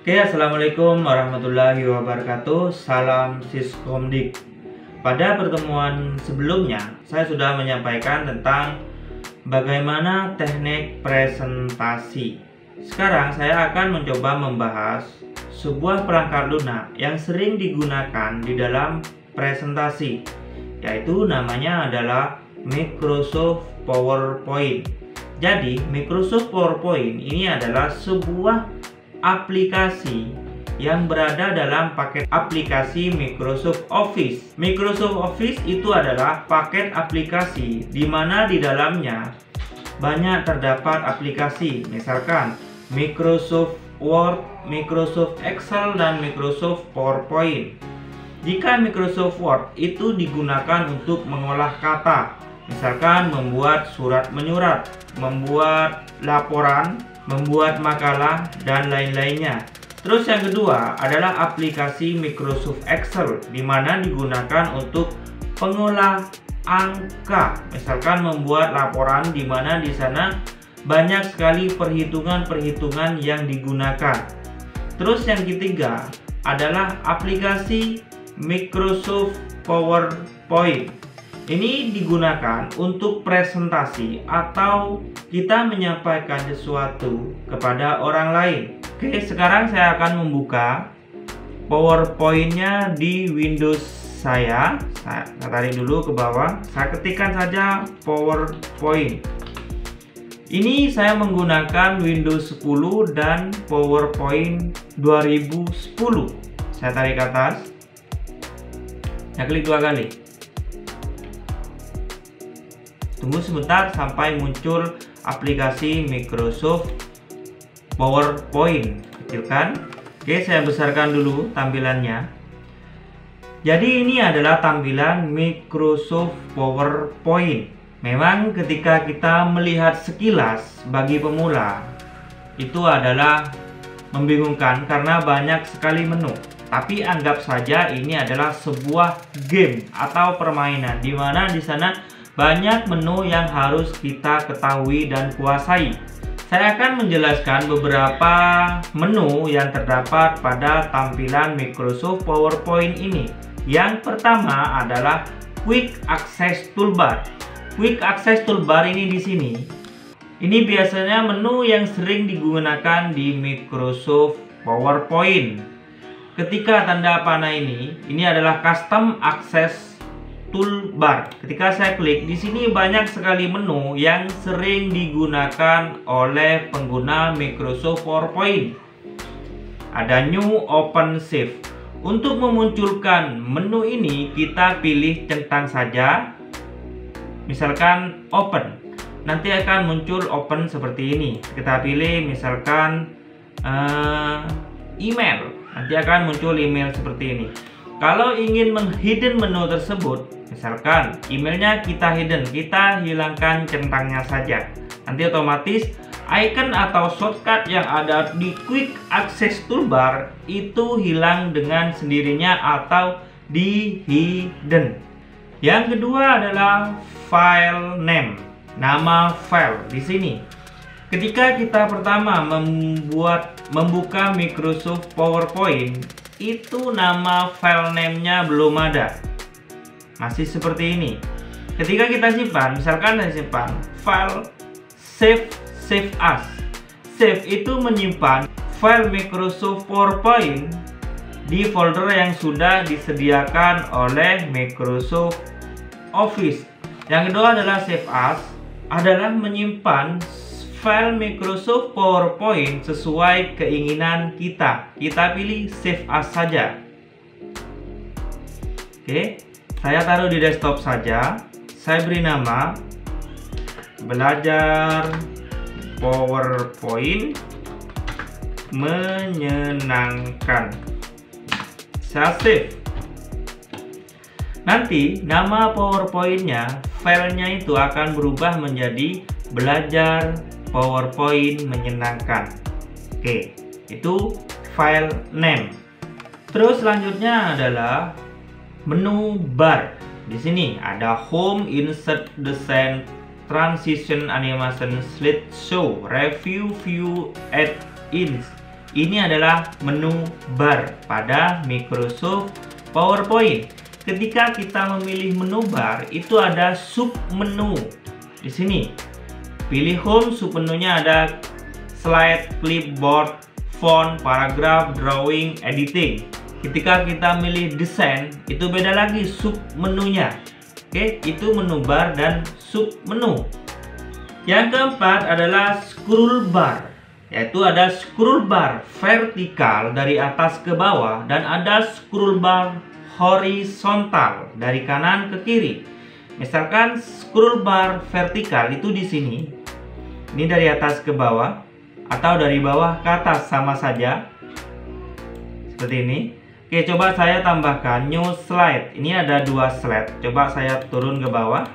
Oke, Assalamualaikum warahmatullahi wabarakatuh. Salam Siskomdik. Pada pertemuan sebelumnya, saya sudah menyampaikan tentang bagaimana teknik presentasi. Sekarang saya akan mencoba membahas sebuah perangkat lunak yang sering digunakan di dalam presentasi, yaitu namanya adalah Microsoft PowerPoint. Jadi, Microsoft PowerPoint ini adalah sebuah aplikasi yang berada dalam paket aplikasi Microsoft Office. Microsoft Office itu adalah paket aplikasi di mana di dalamnya banyak terdapat aplikasi, misalkan Microsoft Word, Microsoft Excel, dan Microsoft PowerPoint. Jika Microsoft Word itu digunakan untuk mengolah kata, misalkan membuat surat menyurat, membuat laporan, membuat makalah, dan lain-lainnya. Terus yang kedua adalah aplikasi Microsoft Excel, di mana digunakan untuk pengolah angka, misalkan membuat laporan di mana di sana banyak sekali perhitungan-perhitungan yang digunakan. Terus yang ketiga adalah aplikasi Microsoft PowerPoint. Ini digunakan untuk presentasi atau kita menyampaikan sesuatu kepada orang lain. Oke, sekarang saya akan membuka PowerPoint-nya di Windows saya. Saya tarik dulu ke bawah. Saya ketikkan saja PowerPoint. Ini saya menggunakan Windows 10 dan PowerPoint 2010. Saya tarik ke atas. Saya klik 2 kali. Tunggu sebentar sampai muncul aplikasi Microsoft PowerPoint. Kecilkan. Oke, saya besarkan dulu tampilannya. Jadi ini adalah tampilan Microsoft PowerPoint. Memang ketika kita melihat sekilas bagi pemula, itu adalah membingungkan karena banyak sekali menu. Tapi anggap saja ini adalah sebuah game atau permainan di mana di sana banyak menu yang harus kita ketahui dan kuasai. Saya akan menjelaskan beberapa menu yang terdapat pada tampilan Microsoft PowerPoint ini. Yang pertama adalah Quick Access Toolbar. Quick Access Toolbar ini di sini. Ini biasanya menu yang sering digunakan di Microsoft PowerPoint. Ketika tanda panah ini adalah Custom Access Toolbar. Ketika saya klik di sini banyak sekali menu yang sering digunakan oleh pengguna Microsoft PowerPoint. Ada New, Open, Save. Untuk memunculkan menu ini kita pilih centang saja. Misalkan Open. Nanti akan muncul Open seperti ini. Kita pilih misalkan email. Nanti akan muncul email seperti ini. Kalau ingin menghidden menu tersebut, misalkan emailnya kita hidden, kita hilangkan centangnya saja. Nanti otomatis icon atau shortcut yang ada di Quick Access Toolbar itu hilang dengan sendirinya atau di hidden. Yang kedua adalah file name, nama file di sini. Ketika kita pertama membuka Microsoft PowerPoint, itu nama file name-nya belum ada. Masih seperti ini. Ketika kita simpan, misalkan saya simpan file save as. Save itu menyimpan file Microsoft PowerPoint di folder yang sudah disediakan oleh Microsoft Office. Yang kedua adalah save as, adalah menyimpan file Microsoft PowerPoint sesuai keinginan kita. Kita pilih save as saja. Oke, saya taruh di desktop saja. Saya beri nama belajar PowerPoint menyenangkan. Saya save. Nanti nama PowerPoint-nya, filenya itu akan berubah menjadi belajar PowerPoint menyenangkan. Oke, itu file name. Terus selanjutnya adalah menu bar. Di sini ada home, insert, design, transition, animation, slideshow, review, view, add-ins. Ini adalah menu bar pada Microsoft PowerPoint. Ketika kita memilih menu bar, itu ada sub menu di sini. Pilih home, sub menunya ada slide, clipboard, font, paragraph, drawing, editing. Ketika kita milih desain, itu beda lagi sub menunya. Oke, itu menu bar dan sub menu. Yang keempat adalah scroll bar, yaitu ada scroll bar vertikal dari atas ke bawah dan ada scroll bar horizontal dari kanan ke kiri. Misalkan scroll bar vertikal itu di sini. Ini dari atas ke bawah atau dari bawah ke atas sama saja. Seperti ini. Oke, coba saya tambahkan new slide. Ini ada 2 slide. Coba saya turun ke bawah.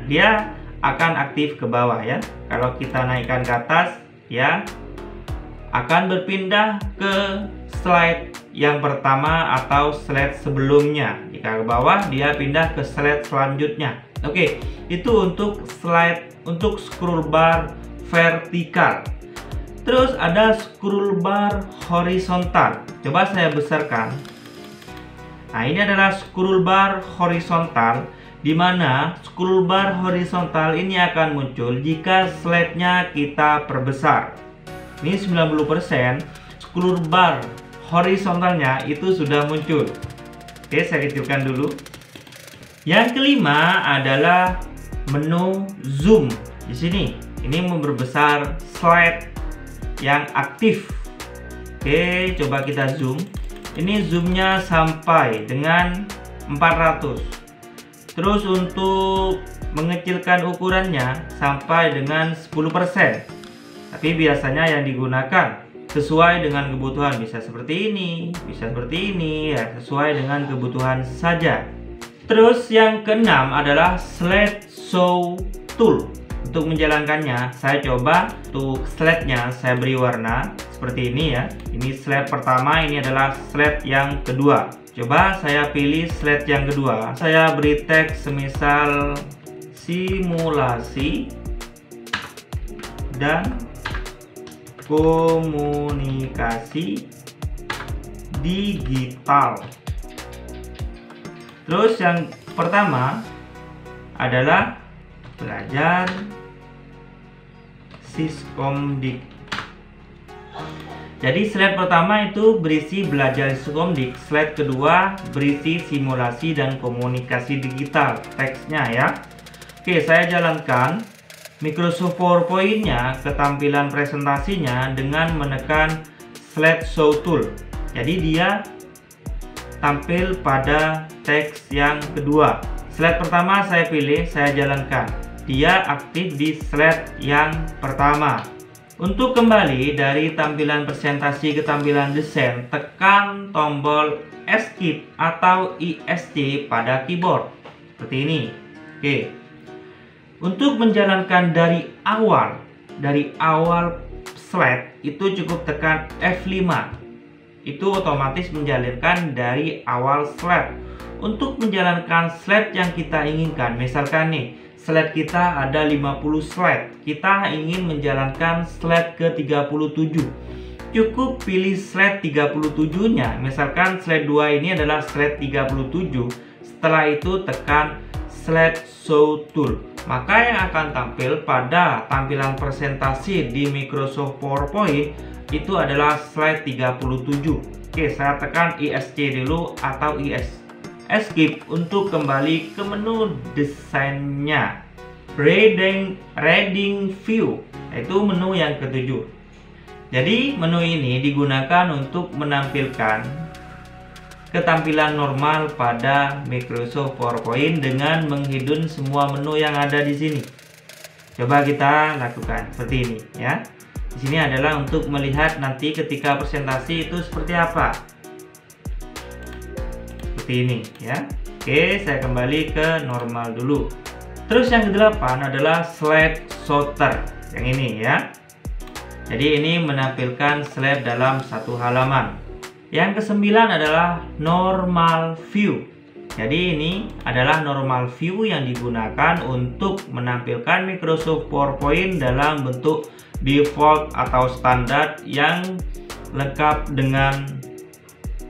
Dia akan aktif ke bawah ya. Kalau kita naikkan ke atas, ya akan berpindah ke slide yang pertama atau slide sebelumnya. Jika ke bawah, dia pindah ke slide selanjutnya. Oke, itu untuk slide untuk scroll bar vertikal. Terus ada scroll bar horizontal. Coba saya besarkan. Nah, ini adalah scroll bar horizontal, di mana scroll bar horizontal ini akan muncul jika slide-nya kita perbesar. Ini 90% scroll bar horizontalnya itu sudah muncul. Oke, saya kecilkan dulu. Yang kelima adalah menu zoom. Di sini, ini memperbesar slide yang aktif. Oke, coba kita zoom. Ini zoomnya sampai dengan 400. Terus untuk mengecilkan ukurannya sampai dengan 10%. Tapi biasanya yang digunakan sesuai dengan kebutuhan, bisa seperti ini, bisa seperti ini, ya sesuai dengan kebutuhan saja. Terus yang keenam adalah slide show tool. Untuk menjalankannya, saya coba untuk slide-nya saya beri warna seperti ini ya. Ini slide pertama, ini adalah slide yang kedua. Coba saya pilih slide yang kedua. Saya beri teks semisal simulasi dan komunikasi digital. Terus yang pertama adalah belajar Siskomdik. Jadi slide pertama itu berisi belajar Siskomdik, slide kedua berisi simulasi dan komunikasi digital teksnya ya. Oke, saya jalankan Microsoft PowerPoint-nya, ketampilan presentasinya dengan menekan slide show tool. Jadi dia tampil pada teks yang kedua. Slide pertama saya pilih, saya jalankan. Dia aktif di slide yang pertama. Untuk kembali dari tampilan presentasi ke tampilan desain, tekan tombol Escape atau ESC pada keyboard. Seperti ini. Oke. Untuk menjalankan dari awal slide itu cukup tekan F5. Itu otomatis menjalankan dari awal slide. Untuk menjalankan slide yang kita inginkan, misalkan nih, slide kita ada 50 slide. Kita ingin menjalankan slide ke 37. Cukup pilih slide 37-nya. Misalkan slide 2 ini adalah slide 37. Setelah itu tekan slide show tool. Maka yang akan tampil pada tampilan presentasi di Microsoft PowerPoint itu adalah slide 37. Oke, saya tekan ESC dulu atau Escape untuk kembali ke menu desainnya. Reading view, yaitu menu yang ketujuh. Jadi menu ini digunakan untuk menampilkan ketampilan normal pada Microsoft PowerPoint dengan menghidden semua menu yang ada di sini. Coba kita lakukan seperti ini ya. Di sini adalah untuk melihat nanti ketika presentasi itu seperti apa. Seperti ini ya. Oke, saya kembali ke normal dulu. Terus yang ke-8 adalah slide sorter. Yang ini ya. Jadi ini menampilkan slide dalam satu halaman. Yang ke-9 adalah normal view. Jadi ini adalah normal view yang digunakan untuk menampilkan Microsoft PowerPoint dalam bentuk default atau standar yang lengkap dengan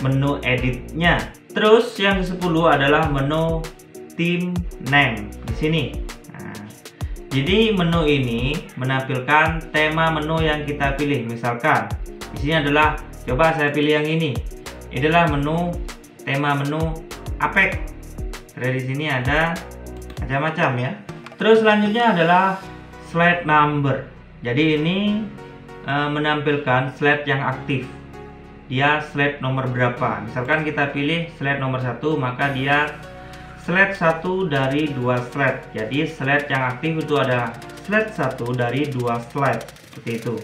menu editnya. Terus yang ke-10 adalah menu Team Name di sini. Nah, jadi menu ini menampilkan tema menu yang kita pilih. Misalkan di sini adalah, coba saya pilih yang ini. Ini adalah menu tema menu Apex. Di sini ada macam-macam ya. Terus selanjutnya adalah slide number. Jadi ini menampilkan slide yang aktif. Dia slide nomor berapa? Misalkan kita pilih slide nomor 1, maka dia slide 1 dari 2 slide. Jadi slide yang aktif itu ada slide 1 dari 2 slide. Seperti itu.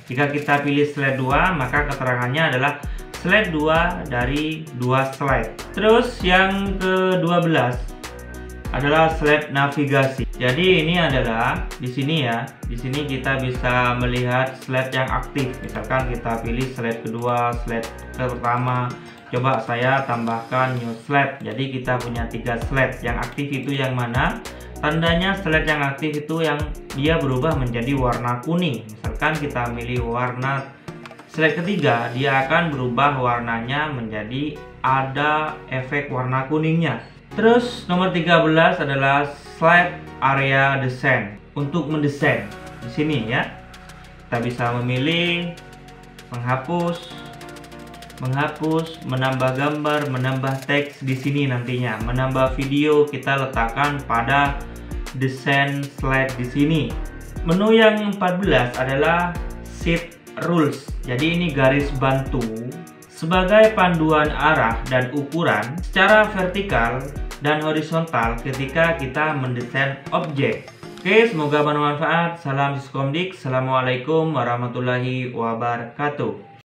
Jika kita pilih slide 2, maka keterangannya adalah slide 2 dari 2 slide. Terus yang ke-12 adalah slide navigasi. Jadi ini adalah di sini ya. Di sini kita bisa melihat slide yang aktif. Misalkan kita pilih slide kedua, slide pertama. Coba saya tambahkan new slide. Jadi kita punya 3 slide. Yang aktif itu yang mana? Tandanya slide yang aktif itu yang dia berubah menjadi warna kuning. Misalkan kita milih warna slide ketiga, dia akan berubah warnanya menjadi ada efek warna kuningnya. Terus nomor 13 adalah slide area desain. Untuk mendesain di sini ya, kita bisa memilih menghapus, menambah gambar, menambah teks di sini nantinya, menambah video kita letakkan pada desain slide di sini. Menu yang 14 adalah sheet rules. Jadi ini garis bantu sebagai panduan arah dan ukuran secara vertikal dan horizontal ketika kita mendesain objek. Oke, semoga bermanfaat. Salam Siskomdik. Assalamualaikum warahmatullahi wabarakatuh.